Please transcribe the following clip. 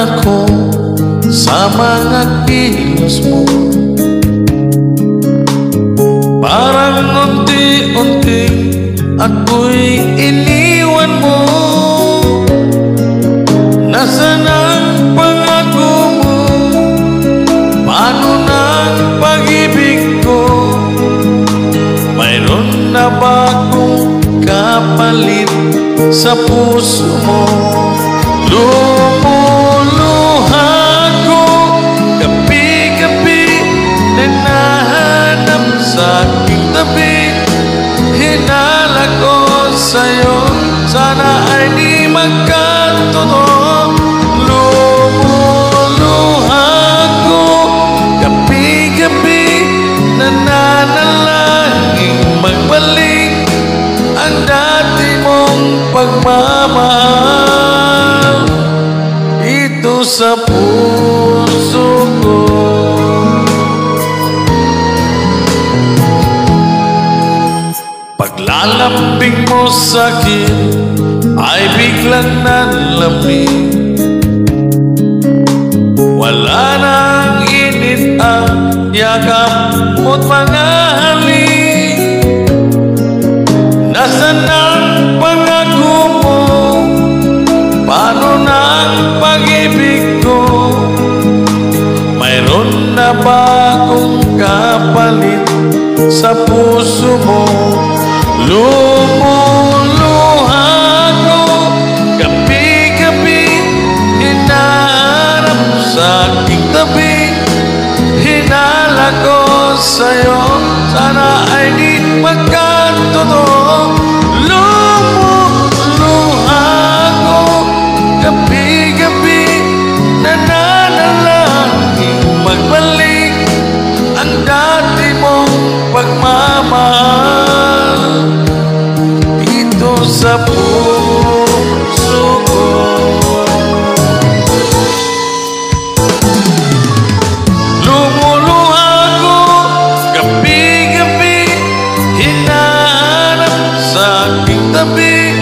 ako sa mga kilos mo. Parang unti-unti ako'y iniwan mo. Nasaan ang pangako mo? Paano ng pag-ibig ko? Mayroon na ba akong kapalit sa puso mo? Lumuluha ko gabi-gabi, nanahanap sa aking tabi. Hinala ko sa'yo, sana ay di magkatotoo. Lumuluha ko gabi-gabi, nananalangin magbalik ang dati mong pagmamahal dito sa puso ko. Paglalambing mo sa'kin ay biglang nanlamig. Wala nang init ang yakap mo't mga halik. Nasaan ang pangako mo? Paano ng pag-ibig ko? Mayroon na ba akong kapalit sa puso mo? Lumuluha ko gabi-gabi, hinahanap sa aking tabi. Hinala ko sa'yo, sana ay di magkatotoo. Lumuluha ko gabi-gabi, nananalangin magbalik ang dati mong pagmamahal dito sa puso ko. Lumuluha ko gabi-gabi, hinahanap sa aking tabi.